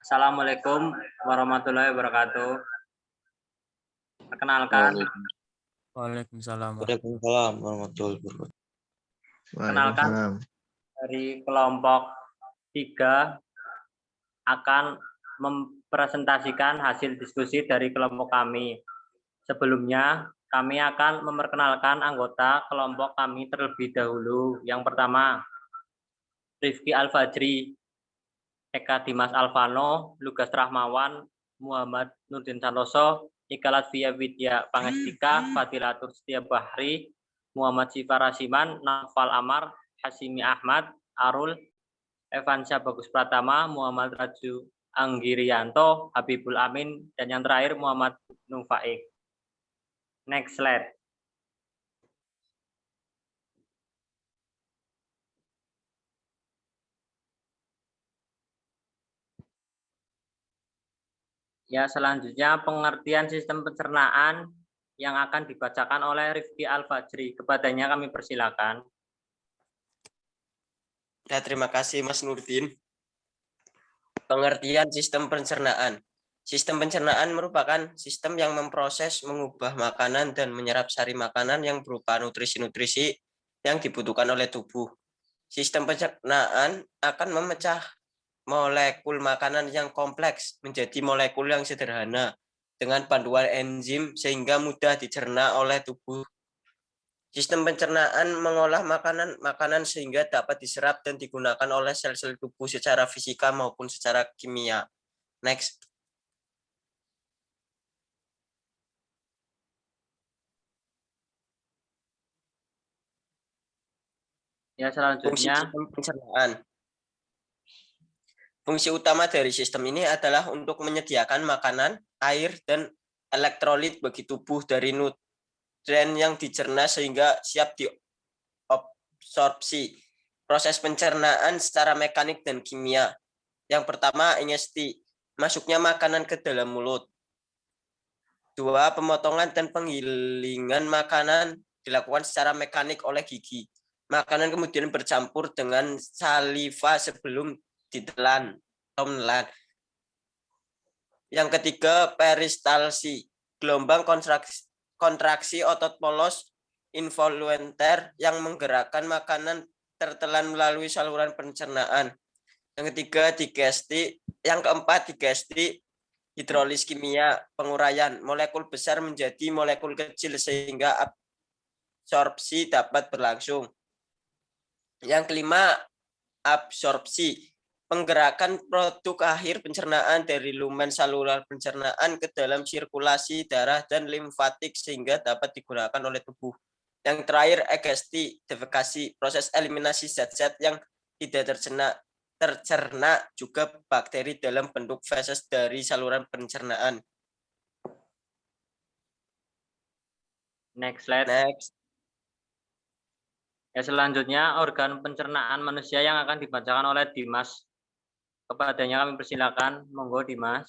Assalamualaikum warahmatullahi wabarakatuh. Perkenalkan, Waalaikumsalam. Waalaikumsalam warahmatullahi wabarakatuh. perkenalkan dari kelompok 3 akan mempresentasikan hasil diskusi dari kelompok kami. Sebelumnya, kami akan memperkenalkan anggota kelompok kami terlebih dahulu. Yang pertama, Rifki Al-Fajri, Eka Dimas Alvano, Lugas Rahmawan, Muhammad Nurdin Santoso, Ika Latvia Widya Pangestika, Fadilatur Setia Bahri, Muhammad Sifa Rasiman, Nafal Amar, Hasimi Ahmad, Arul, Evansyah Bagus Pratama, Muhammad Raju Anggirianto, Habibul Amin, dan yang terakhir Muhammad Nufaik. Next slide. Ya, selanjutnya pengertian sistem pencernaan yang akan dibacakan oleh Rifki Al-Fajri. Kepadanya kami persilakan. Ya, terima kasih Mas Nurdin. Pengertian sistem pencernaan. Sistem pencernaan merupakan sistem yang memproses, mengubah makanan dan menyerap sari makanan yang berupa nutrisi-nutrisi yang dibutuhkan oleh tubuh. Sistem pencernaan akan memecah molekul makanan yang kompleks menjadi molekul yang sederhana dengan panduan enzim sehingga mudah dicerna oleh tubuh. Sistem pencernaan mengolah makanan sehingga dapat diserap dan digunakan oleh sel-sel tubuh secara fisika maupun secara kimia. Next. Ya, Fungsi selanjutnya. sistem pencernaan. Fungsi utama dari sistem ini adalah untuk menyediakan makanan, air, dan elektrolit bagi tubuh dari nutrien yang dicerna sehingga siap diabsorpsi. Proses pencernaan secara mekanik dan kimia. Yang pertama, ingesti, masuknya makanan ke dalam mulut. 2. Pemotongan dan penggilingan makanan dilakukan secara mekanik oleh gigi. Makanan kemudian bercampur dengan saliva sebelum ditelan atau menelan. Yang ketiga, peristalsi, gelombang kontraksi otot polos involunter yang menggerakkan makanan tertelan melalui saluran pencernaan. Yang ketiga, digesti. Yang keempat, digesti, hidrolis kimia, penguraian molekul besar menjadi molekul kecil sehingga absorpsi dapat berlangsung. Yang kelima, absorpsi, penggerakan produk akhir pencernaan dari lumen salular pencernaan ke dalam sirkulasi darah dan limfatik sehingga dapat digunakan oleh tubuh. Yang terakhir, egesti, defekasi, proses eliminasi zat-zat yang tidak tercerna juga bakteri dalam bentuk feses dari saluran pencernaan. Next slide. Next. Ya, selanjutnya organ pencernaan manusia yang akan dibacakan oleh Dimas. Kepadanya kami persilakan. Monggo Dimas.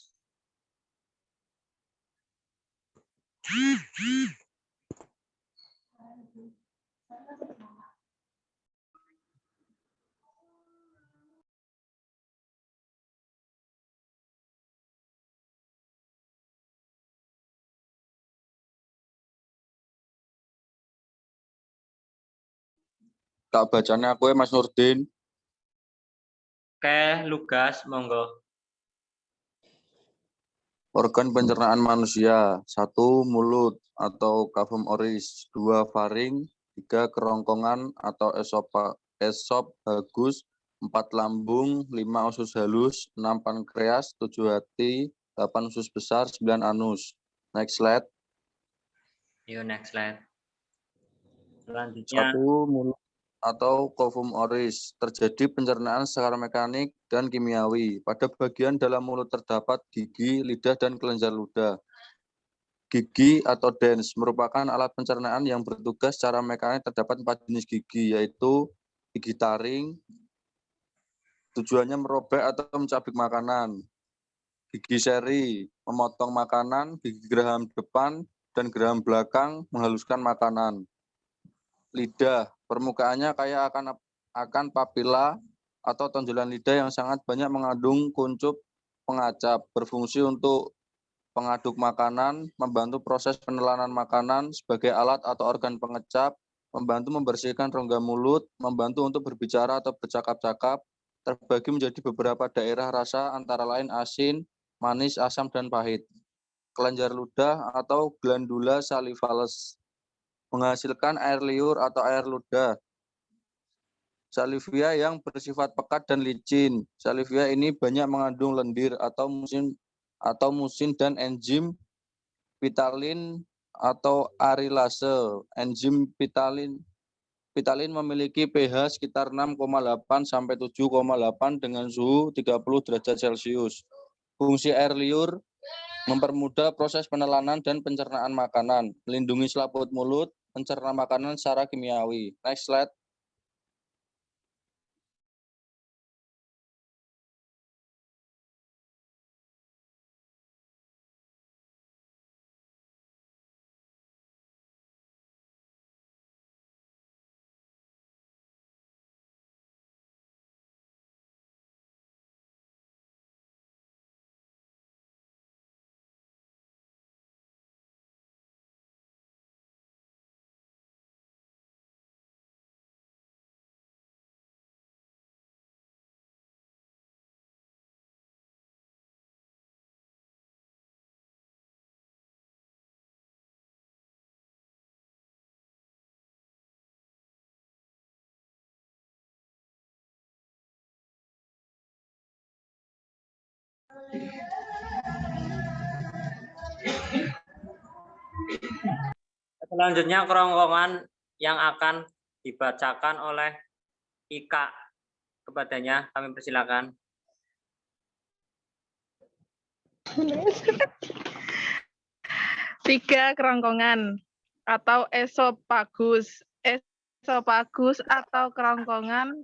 Tak bacanya aku ya Mas Nurdin. Oke, Lugas, monggo. Organ pencernaan manusia. 1. Mulut atau cavum oris. 2. Faring. 3. Kerongkongan atau esophagus. 4. Lambung. 5. Usus halus. 6. Pankreas. 7. Hati. 8. Usus besar. 9. Anus. Next slide. Yuk, next slide. Selanjutnya. 1. Mulut atau cavum oris, terjadi pencernaan secara mekanik dan kimiawi. Pada bagian dalam mulut terdapat gigi, lidah, dan kelenjar ludah. Gigi atau dens merupakan alat pencernaan yang bertugas secara mekanik. Terdapat 4 jenis gigi, yaitu gigi taring, tujuannya merobek atau mencabik makanan. Gigi seri, memotong makanan. Gigi geraham depan dan geraham belakang, menghaluskan makanan. Lidah, permukaannya kaya akan papila atau tonjolan lidah yang sangat banyak mengandung kuncup pengacap, berfungsi untuk pengaduk makanan, membantu proses penelanan makanan sebagai alat atau organ pengecap, membantu membersihkan rongga mulut, membantu untuk berbicara atau bercakap-cakap, terbagi menjadi beberapa daerah rasa antara lain asin, manis, asam, dan pahit. Kelenjar ludah atau glandula salivalis, menghasilkan air liur atau air ludah. Salivia yang bersifat pekat dan licin. Salivia ini banyak mengandung lendir atau musin dan enzim pitalin atau arilase. Enzim pitalin memiliki pH sekitar 6,8 sampai 7,8 dengan suhu 30 derajat Celcius. Fungsi air liur mempermudah proses penelanan dan pencernaan makanan, melindungi selaput mulut, mencerna makanan secara kimiawi. Next slide. Selanjutnya kerongkongan yang akan dibacakan oleh Ika. Kepadanya kami persilakan. Tiga kerongkongan atau esopagus. Esopagus atau kerongkongan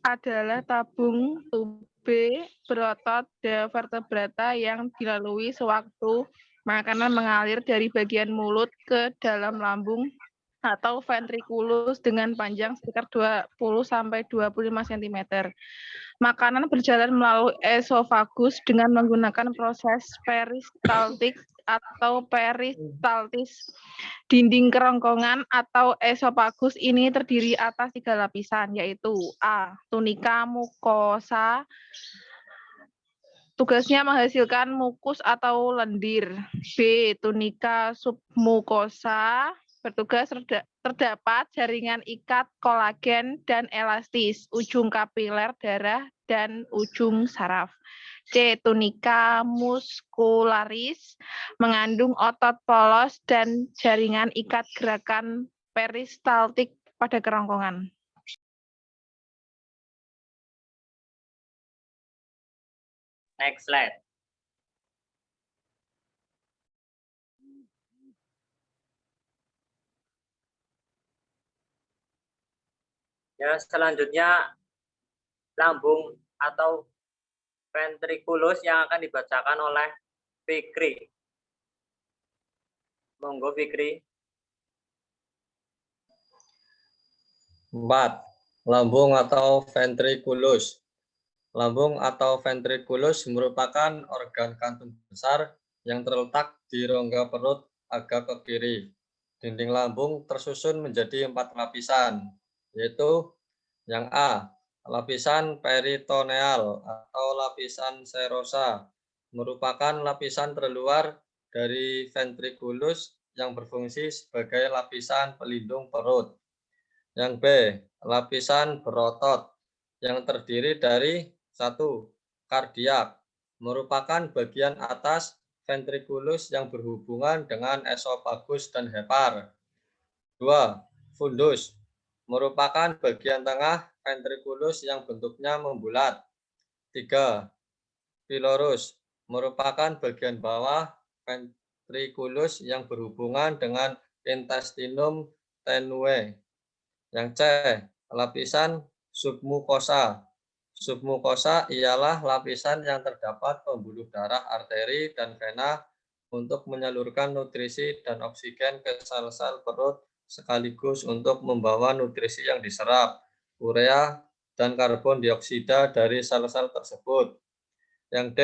adalah tabung tube berotot vertebrata yang dilalui sewaktu makanan mengalir dari bagian mulut ke dalam lambung atau ventrikulus dengan panjang sekitar 20 sampai 25 cm. Makanan berjalan melalui esofagus dengan menggunakan proses peristaltik atau peristaltis. Dinding kerongkongan atau esofagus ini terdiri atas 3 lapisan, yaitu A. Tunika mukosa. Tugasnya menghasilkan mukus atau lendir. B. Tunika submukosa. Bertugas terdapat jaringan ikat kolagen dan elastis, ujung kapiler darah, dan ujung saraf. C. Tunika muscularis, mengandung otot polos dan jaringan ikat gerakan peristaltik pada kerongkongan. Next slide. Ya, selanjutnya lambung atau ventriculus yang akan dibacakan oleh Fikri. Monggo Fikri. 4. Lambung atau ventriculus. Lambung atau ventriculus merupakan organ kantung besar yang terletak di rongga perut agak ke kiri. Dinding lambung tersusun menjadi 4 lapisan, yaitu yang A, lapisan peritoneal atau lapisan serosa, merupakan lapisan terluar dari ventriculus yang berfungsi sebagai lapisan pelindung perut. Yang B, lapisan berotot yang terdiri dari 1. Kardiak, merupakan bagian atas ventriculus yang berhubungan dengan esofagus dan hepar. 2. Fundus, merupakan bagian tengah ventriculus yang bentuknya membulat. 3. Pylorus, merupakan bagian bawah ventriculus yang berhubungan dengan intestinum tenue. Yang C, lapisan submukosa. Submukosa ialah lapisan yang terdapat pembuluh darah arteri dan vena untuk menyalurkan nutrisi dan oksigen ke sel-sel perut sekaligus untuk membawa nutrisi yang diserap, urea, dan karbon dioksida dari sel-sel tersebut. Yang D,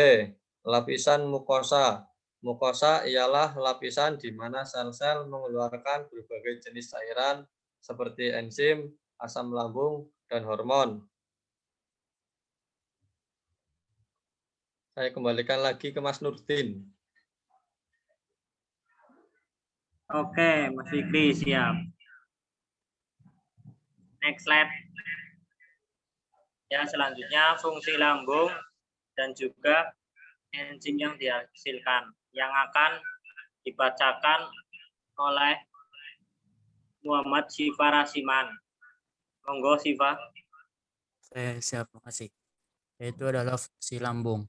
lapisan mukosa. Mukosa ialah lapisan di mana sel-sel mengeluarkan berbagai jenis cairan seperti enzim, asam lambung, dan hormon. Saya kembalikan lagi ke Mas Nurdin. Oke, Mas Fikri siap. Next slide. Ya, selanjutnya fungsi lambung dan juga enzim yang dihasilkan yang akan dibacakan oleh Muhammad Siva Rasiman. Monggo Siva. Siap, makasih. Yaitu adalah fungsi lambung.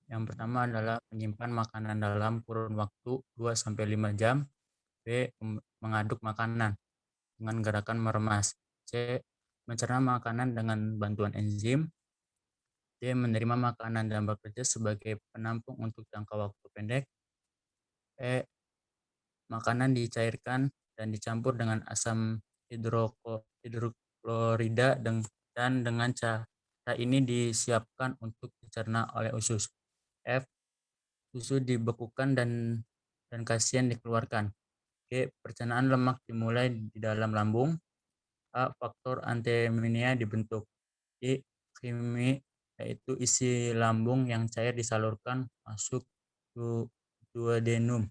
Yang pertama adalah menyimpan makanan dalam kurun waktu 2-5 jam. B. Mengaduk makanan dengan gerakan meremas. C. Mencerna makanan dengan bantuan enzim. D. Menerima makanan dan bekerja sebagai penampung untuk jangka waktu pendek. E. Makanan dicairkan dan dicampur dengan asam hidroklorida dan dengan cara ini disiapkan untuk dicerna oleh usus. F. Susu dibekukan dan kasian dikeluarkan. G. Pencernaan lemak dimulai di dalam lambung. A. Faktor antemia dibentuk. I. Kimi, yaitu isi lambung yang cair disalurkan masuk duodenum.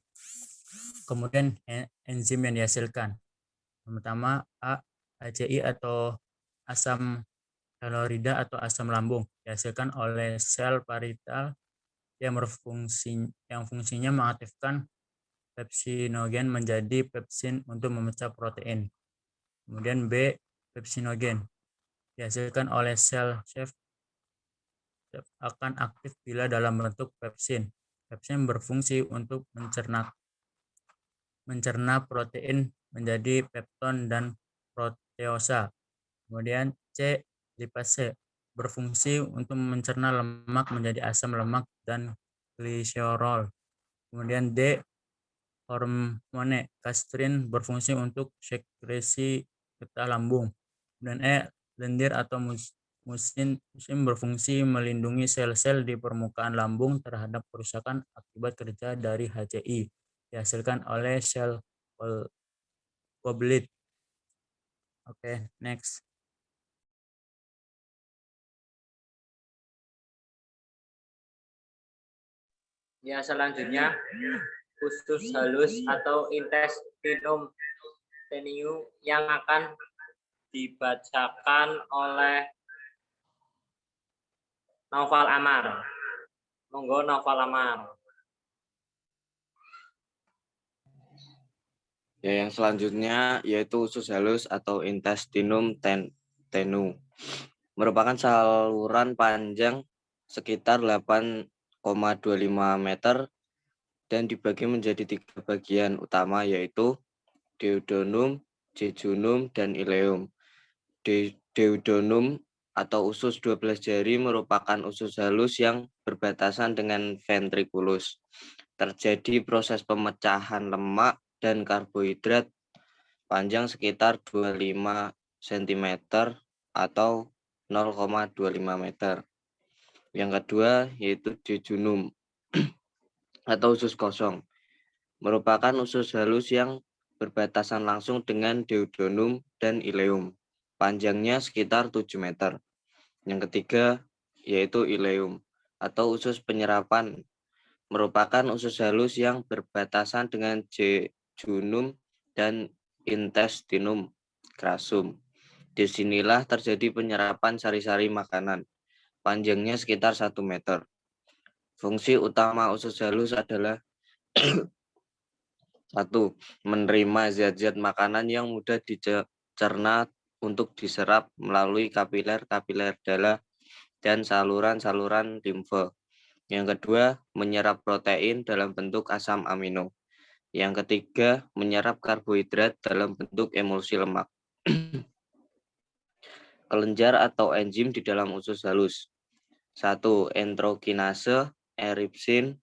Kemudian enzim yang dihasilkan. Yang pertama A. ACI atau asam klorida atau asam lambung dihasilkan oleh sel parietal yang fungsinya mengaktifkan pepsinogen menjadi pepsin untuk memecah protein. Kemudian B. Pepsinogen dihasilkan oleh sel chef akan aktif bila dalam bentuk pepsin. Pepsin berfungsi untuk mencerna protein menjadi pepton dan proteosa. Kemudian C. Lipase berfungsi untuk mencerna lemak menjadi asam lemak dan gliserol. Kemudian D. Hormone kastrin berfungsi untuk sekresi getah lambung. Dan E. Lendir atau musin berfungsi melindungi sel-sel di permukaan lambung terhadap kerusakan akibat kerja dari HCI dihasilkan oleh sel goblet. Oke, next. Ya, selanjutnya usus halus atau intestinum tenue yang akan dibacakan oleh Naufal Amar. Monggo Naufal Amar. Ya, yang selanjutnya yaitu usus halus atau intestinum tenue. Merupakan saluran panjang sekitar 8,25 meter dan dibagi menjadi 3 bagian utama yaitu duodenum, jejunum, dan ileum. Duodenum atau usus 12 jari merupakan usus halus yang berbatasan dengan ventriculus. Terjadi proses pemecahan lemak dan karbohidrat panjang sekitar 25 cm atau 0,25 meter. Yang kedua yaitu jejunum atau usus kosong. Merupakan usus halus yang berbatasan langsung dengan duodenum dan ileum. Panjangnya sekitar 7 meter. Yang ketiga yaitu ileum atau usus penyerapan. Merupakan usus halus yang berbatasan dengan jejunum dan intestinum grassum. Disinilah terjadi penyerapan sari-sari makanan. Panjangnya sekitar 1 meter. Fungsi utama usus halus adalah 1. Menerima zat-zat makanan yang mudah dicerna untuk diserap melalui kapiler-kapiler darah dan saluran-saluran limfe. Yang kedua, menyerap protein dalam bentuk asam amino. Yang ketiga, menyerap karbohidrat dalam bentuk emulsi lemak. Kelenjar atau enzim di dalam usus halus. 1. Enterokinase, eripsin,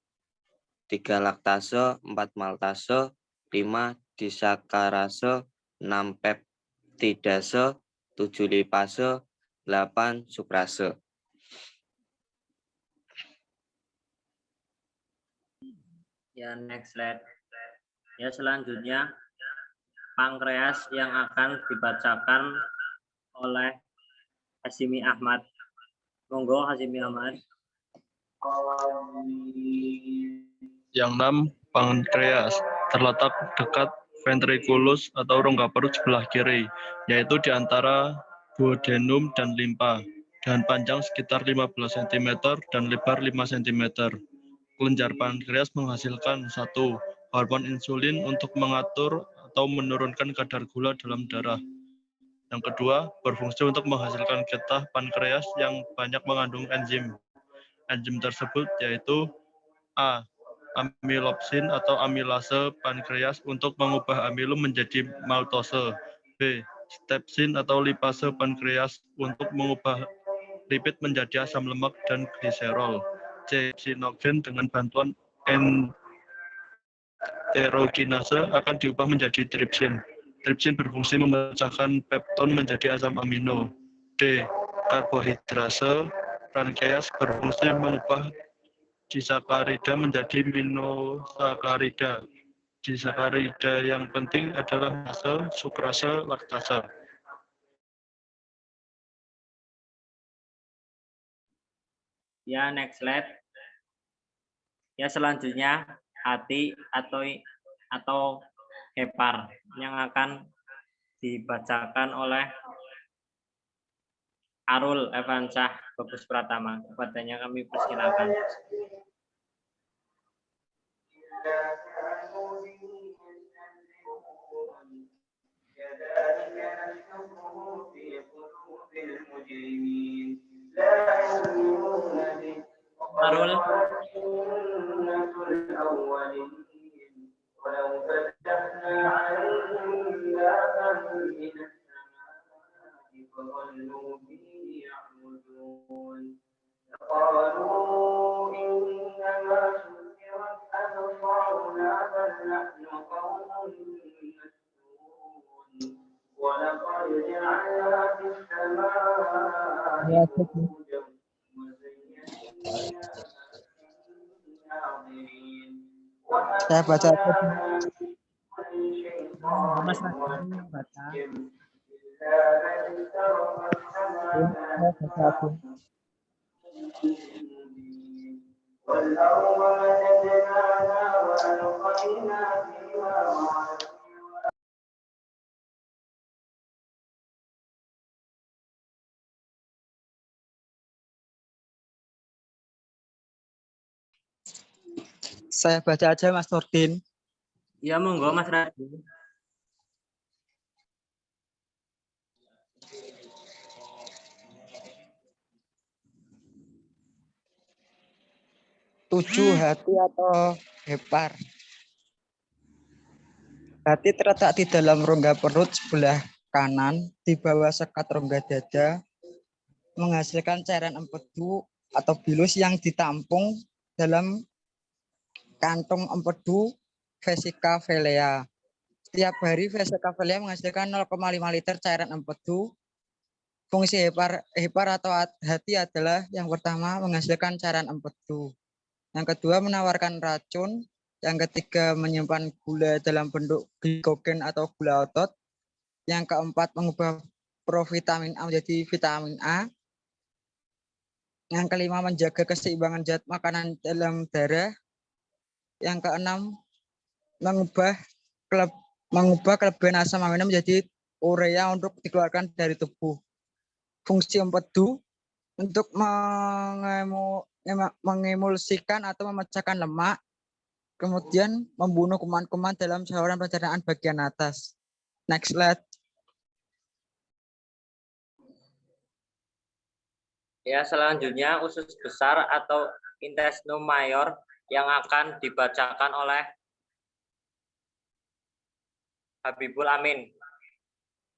3. Laktase, 4. maltase, 5. disakarase, 6. peptidase, 7. lipase, 8. sukrase. 1. Ya, next slide. Ya, selanjutnya pankreas yang akan dibacakan oleh Hasimi Ahmad. Monggo Hasimi Ahmad. Yang 6, pankreas terletak dekat ventriculus atau rongga perut sebelah kiri, yaitu di antara duodenum dan limpa, dengan panjang sekitar 15 cm dan lebar 5 cm. Kelenjar pankreas menghasilkan 1. Hormon insulin untuk mengatur atau menurunkan kadar gula dalam darah. Yang kedua, berfungsi untuk menghasilkan getah pankreas yang banyak mengandung enzim. Enzim tersebut yaitu A. Amilopsin atau amilase pankreas untuk mengubah amilum menjadi maltose. B. Stepsin atau lipase pankreas untuk mengubah lipid menjadi asam lemak dan gliserol. C. Sinogen dengan bantuan enterogenase akan diubah menjadi tripsin. Tripsin berfungsi memecahkan pepton menjadi asam amino. D. Karbohidrase pankreas berfungsi mengubah disakarida menjadi minosakarida. Disakarida yang penting adalah base, sukrase, laktase. Ya, next slide. Ya, selanjutnya hati atau hepar yang akan dibacakan oleh Arul Evansyah Bagus Pratama. Kepadanya kami persilakan. Arul. Saya baca Mas Radhi baca. Saya baca aja Mas Nurdin. Ya, monggo Mas Radhi. Tujuh, hati atau hepar. Hati terletak di dalam rongga perut sebelah kanan di bawah sekat rongga dada, menghasilkan cairan empedu atau bilus yang ditampung dalam kantung empedu vesica velea. Setiap hari vesica velea menghasilkan 0,5 liter cairan empedu. Fungsi hepar atau hati adalah yang pertama menghasilkan cairan empedu. Yang kedua menawarkan racun. Yang ketiga menyimpan gula dalam bentuk glikogen atau gula otot. Yang keempat mengubah provitamin A menjadi vitamin A. Yang kelima menjaga keseimbangan zat makanan dalam darah. Yang keenam mengubah kelebihan asam amino menjadi urea untuk dikeluarkan dari tubuh. Fungsi empedu untuk mengemulsikan atau memecahkan lemak, kemudian membunuh kuman-kuman dalam saluran pencernaan bagian atas. Next slide. Ya, selanjutnya usus besar atau intestinum mayor yang akan dibacakan oleh Habibul Amin.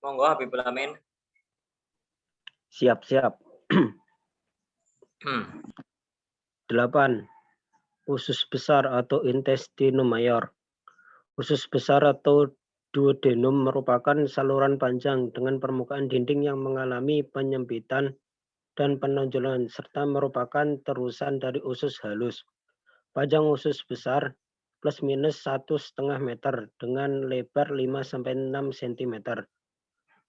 Monggo Habibul Amin. Siap. 8. Usus besar atau intestinum mayor. Usus besar atau duodenum merupakan saluran panjang dengan permukaan dinding yang mengalami penyempitan dan penonjolan serta merupakan terusan dari usus halus. Panjang usus besar plus minus 1,5 meter dengan lebar 5-6 cm.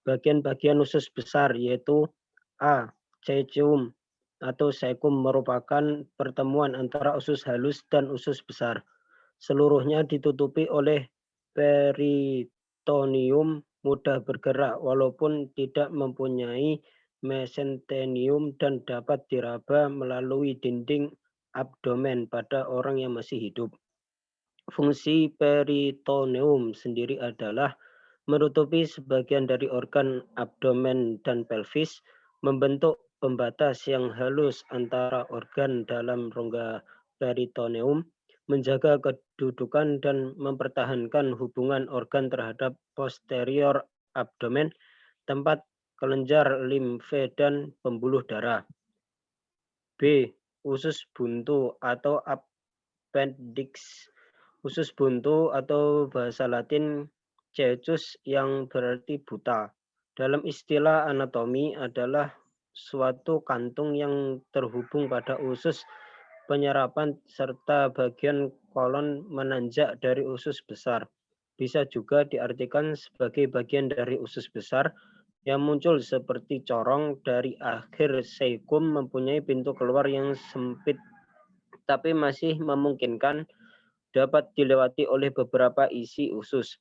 Bagian-bagian usus besar yaitu A. Caecum atau caecum merupakan pertemuan antara usus halus dan usus besar. Seluruhnya ditutupi oleh peritoneum mudah bergerak walaupun tidak mempunyai mesentenium dan dapat diraba melalui dinding abdomen pada orang yang masih hidup. Fungsi peritoneum sendiri adalah menutupi sebagian dari organ abdomen dan pelvis, membentuk pembatas yang halus antara organ dalam rongga peritoneum, menjaga kedudukan dan mempertahankan hubungan organ terhadap posterior abdomen, tempat kelenjar limfe dan pembuluh darah. B. Usus buntu atau appendix. Usus buntu atau bahasa Latin caecus yang berarti buta. Dalam istilah anatomi adalah suatu kantung yang terhubung pada usus penyerapan serta bagian kolon menanjak dari usus besar. Bisa juga diartikan sebagai bagian dari usus besar yang muncul seperti corong dari akhir caecum mempunyai pintu keluar yang sempit tapi masih memungkinkan dapat dilewati oleh beberapa isi usus.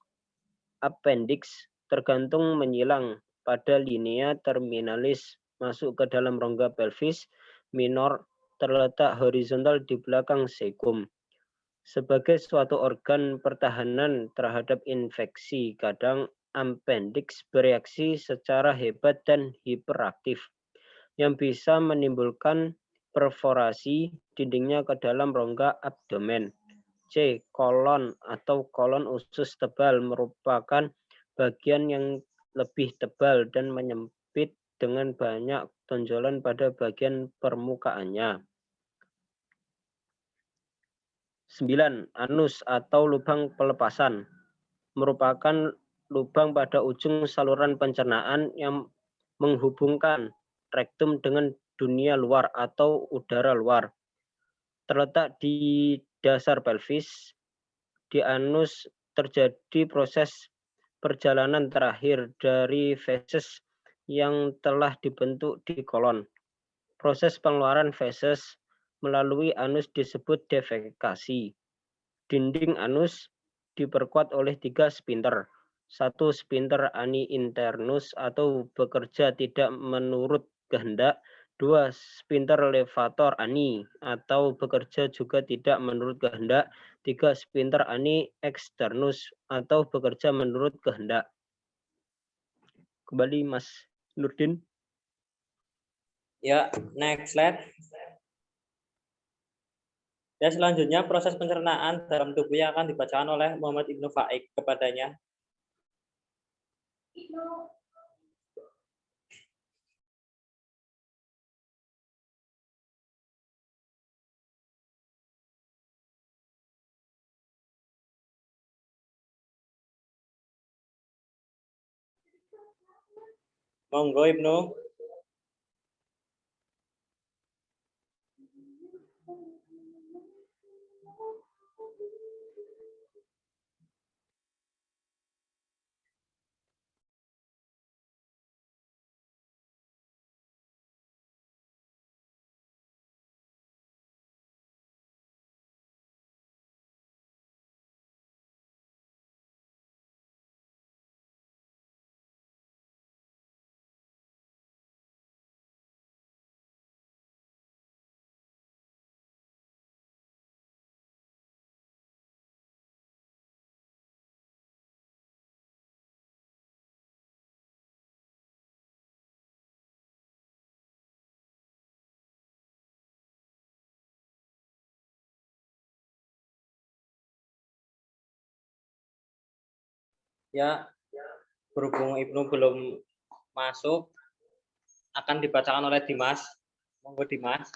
Appendix tergantung menyilang pada linea terminalis masuk ke dalam rongga pelvis minor terletak horizontal di belakang caecum. Sebagai suatu organ pertahanan terhadap infeksi, kadang appendix bereaksi secara hebat dan hiperaktif yang bisa menimbulkan perforasi dindingnya ke dalam rongga abdomen. C. Kolon atau kolon usus tebal merupakan bagian yang lebih tebal dan menyempit dengan banyak tonjolan pada bagian permukaannya. 9. Anus atau lubang pelepasan merupakan lubang pada ujung saluran pencernaan yang menghubungkan rektum dengan dunia luar atau udara luar. Terletak di dasar pelvis, di anus terjadi proses perjalanan terakhir dari feses yang telah dibentuk di kolon. Proses pengeluaran feses melalui anus disebut defekasi. Dinding anus diperkuat oleh 3 sphincter. 1. Sphincter ani internus atau bekerja tidak menurut kehendak. 2. Sphincter levator ani atau bekerja juga tidak menurut kehendak. 3. Sphincter ani externus atau bekerja menurut kehendak. Kembali Mas Nurdin. Ya, next slide. Dan selanjutnya proses pencernaan dalam tubuh yang akan dibacakan oleh Muhammad Ibnu Faik kepadanya. Monggo Ibnu. Ya, berhubung Ibnu belum masuk, akan dibacakan oleh Dimas. Monggo Dimas.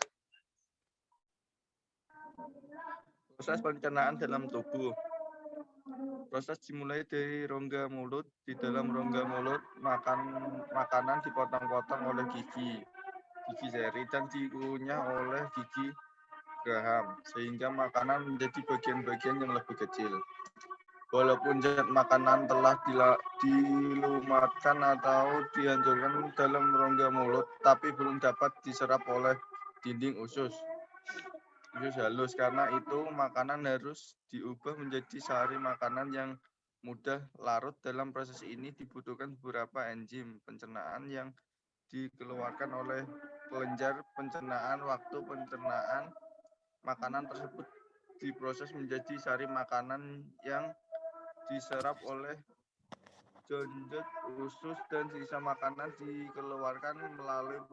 Proses pencernaan dalam tubuh. Proses dimulai dari rongga mulut. Di dalam rongga mulut, makanan dipotong-potong oleh gigi seri dan dikunyah oleh gigi Graham, sehingga makanan menjadi bagian-bagian yang lebih kecil. Walaupun zat makanan telah dilumatkan atau dihancurkan dalam rongga mulut, tapi belum dapat diserap oleh dinding usus halus. Karena itu, makanan harus diubah menjadi sari makanan yang mudah larut. Dalam proses ini dibutuhkan beberapa enzim pencernaan yang dikeluarkan oleh kelenjar pencernaan. Waktu pencernaan makanan tersebut diproses menjadi sari makanan yang diserap oleh jonjot usus, dan sisa makanan dikeluarkan melalui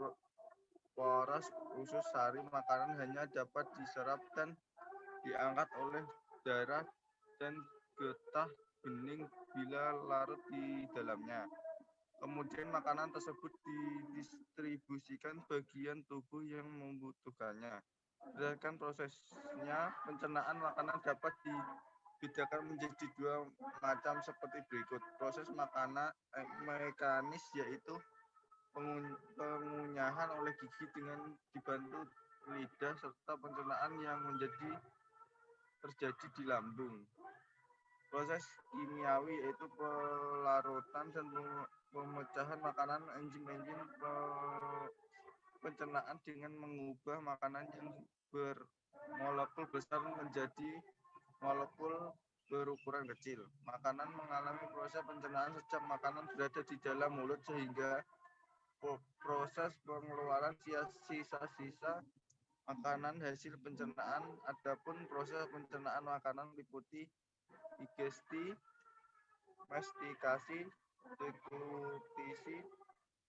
poros usus. Sari makanan hanya dapat diserap dan diangkat oleh darah dan getah bening bila larut di dalamnya. Kemudian makanan tersebut didistribusikan bagian tubuh yang membutuhkannya. Berdasarkan prosesnya, pencernaan makanan dapat dibedakan menjadi dua macam seperti berikut. Proses mekanis, yaitu pengunyahan oleh gigi dengan dibantu lidah, serta pencernaan yang terjadi di lambung. Proses kimiawi, yaitu pelarutan dan pemecahan makanan. Enzim-enzim pencernaan dengan mengubah makanan yang bermolekul besar menjadi molekul berukuran kecil. Makanan mengalami proses pencernaan sejak makanan berada di dalam mulut, sehingga proses pengeluaran sisa-sisa makanan hasil pencernaan. Adapun proses pencernaan makanan meliputi digesti, mastikasi, deglutisi,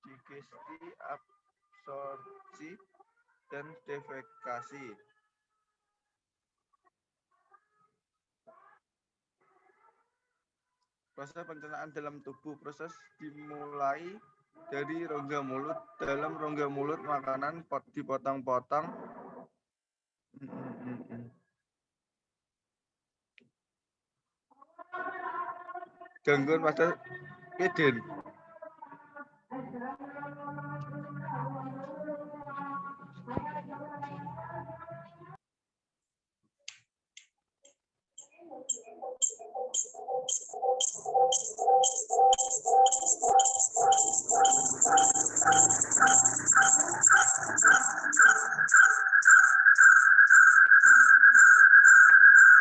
digesti, absorpsi, dan defekasi. Proses pencernaan dalam tubuh. Proses dimulai dari rongga mulut. Dalam rongga mulut, makanan dipotong-potong gangguan pada Eden.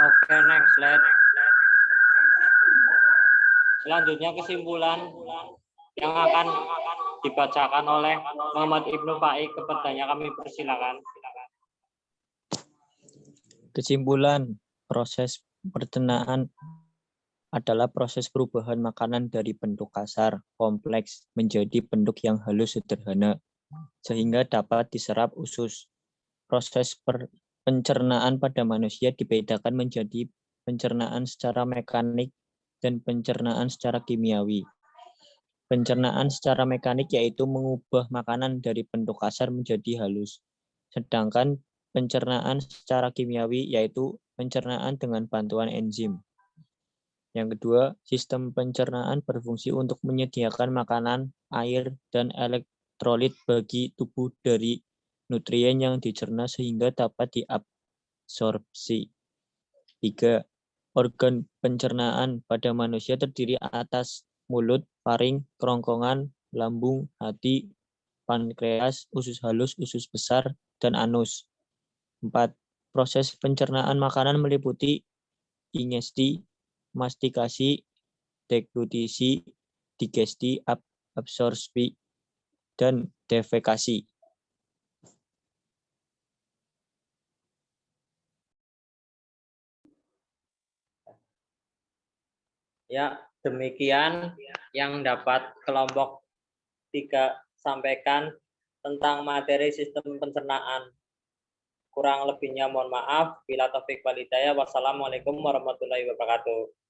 Oke, next slide. Selanjutnya kesimpulan yang akan dibacakan oleh Muhammad Ibnu Faik. Kepadanya kami persilakan. Kesimpulan, proses pencernaan adalah proses perubahan makanan dari bentuk kasar, kompleks, menjadi bentuk yang halus sederhana, sehingga dapat diserap usus. Proses pencernaan pada manusia dibedakan menjadi pencernaan secara mekanik dan pencernaan secara kimiawi. Pencernaan secara mekanik yaitu mengubah makanan dari bentuk kasar menjadi halus. Sedangkan pencernaan secara kimiawi yaitu pencernaan dengan bantuan enzim. Yang kedua, sistem pencernaan berfungsi untuk menyediakan makanan, air, dan elektrolit bagi tubuh dari nutrien yang dicerna sehingga dapat diabsorpsi. 3. Organ pencernaan pada manusia terdiri atas mulut, faring, kerongkongan, lambung, hati, pankreas, usus halus, usus besar, dan anus. 4. Proses pencernaan makanan meliputi ingesti, mastikasi, deglutisi, digesti, absorpsi, dan defekasi. Ya, demikian yang dapat kelompok 3 sampaikan tentang materi sistem pencernaan. Kurang lebihnya mohon maaf. Bila taufik wal hidayah. Wassalamualaikum warahmatullahi wabarakatuh.